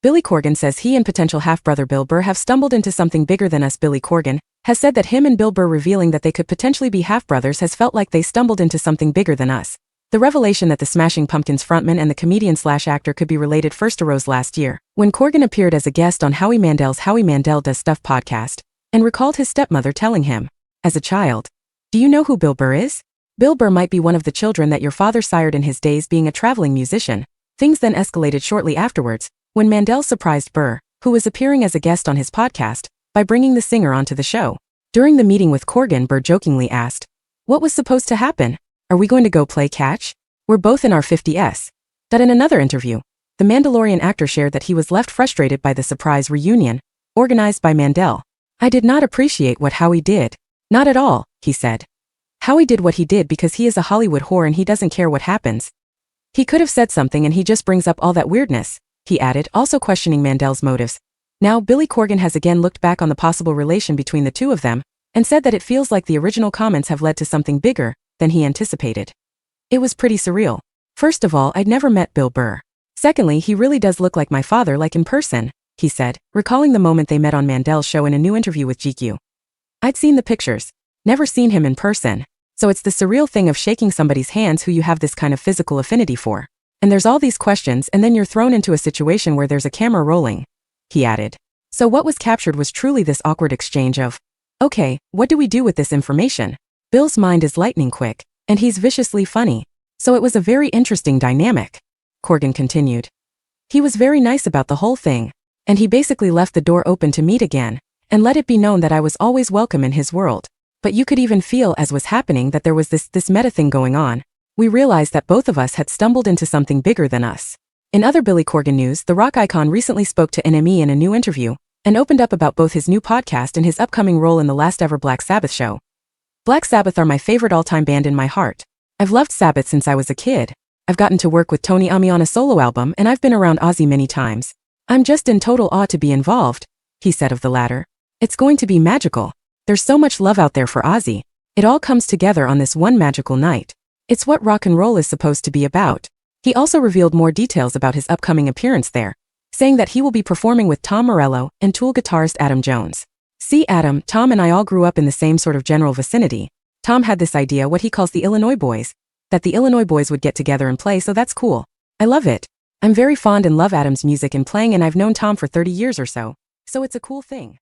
Billy Corgan says he and potential half-brother Bill Burr have stumbled into something bigger than us. Billy Corgan has said that him and Bill Burr revealing that they could potentially be half-brothers has felt like they stumbled into something bigger than us. The revelation that the Smashing Pumpkins frontman and the comedian/actor could be related first arose last year, when Corgan appeared as a guest on Howie Mandel's Howie Mandel Does Stuff podcast, and recalled his stepmother telling him, as a child, "Do you know who Bill Burr is? Bill Burr might be one of the children that your father sired in his days being a traveling musician." Things then escalated shortly afterwards, when Mandel surprised Burr, who was appearing as a guest on his podcast, by bringing the singer onto the show. During the meeting with Corgan, Burr jokingly asked, "What was supposed to happen? Are we going to go play catch? We're both in our 50s. In another interview, the Mandalorian actor shared that he was left frustrated by the surprise reunion, organized by Mandel. "I did not appreciate what Howie did. Not at all," he said. "Howie did what he did because he is a Hollywood whore and he doesn't care what happens. He could have said something and he just brings up all that weirdness," he added, also questioning Mandel's motives. Now, Billy Corgan has again looked back on the possible relation between the two of them, and said that it feels like the original comments have led to something bigger than he anticipated. "It was pretty surreal. First of all, I'd never met Bill Burr. Secondly, he really does look like my father, like in person," he said, recalling the moment they met on Mandel's show in a new interview with GQ. "I'd seen the pictures, never seen him in person. So it's the surreal thing of shaking somebody's hands who you have this kind of physical affinity for. And there's all these questions and then you're thrown into a situation where there's a camera rolling," he added. So what was captured was truly this awkward exchange of, "Okay, what do we do with this information? Bill's mind is lightning quick, and he's viciously funny. So it was a very interesting dynamic," Corgan continued. "He was very nice about the whole thing, and he basically left the door open to meet again, and let it be known that I was always welcome in his world. But you could even feel as was happening that there was this meta thing going on. We realized that both of us had stumbled into something bigger than us." In other Billy Corgan news, the rock icon recently spoke to NME in a new interview, and opened up about both his new podcast and his upcoming role in the last ever Black Sabbath show. "Black Sabbath are my favorite all-time band in my heart. I've loved Sabbath since I was a kid. I've gotten to work with Tony Iommi on a solo album and I've been around Ozzy many times. I'm just in total awe to be involved," he said of the latter. "It's going to be magical. There's so much love out there for Ozzy. It all comes together on this one magical night. It's what rock and roll is supposed to be about." He also revealed more details about his upcoming appearance there, saying that he will be performing with Tom Morello and Tool guitarist Adam Jones. "See Adam, Tom and I all grew up in the same sort of general vicinity. Tom had this idea, what he calls the Illinois Boys, that the Illinois Boys would get together and play, so that's cool. I love it. I'm very fond and love Adam's music and playing, and I've known Tom for 30 years or so. So it's a cool thing."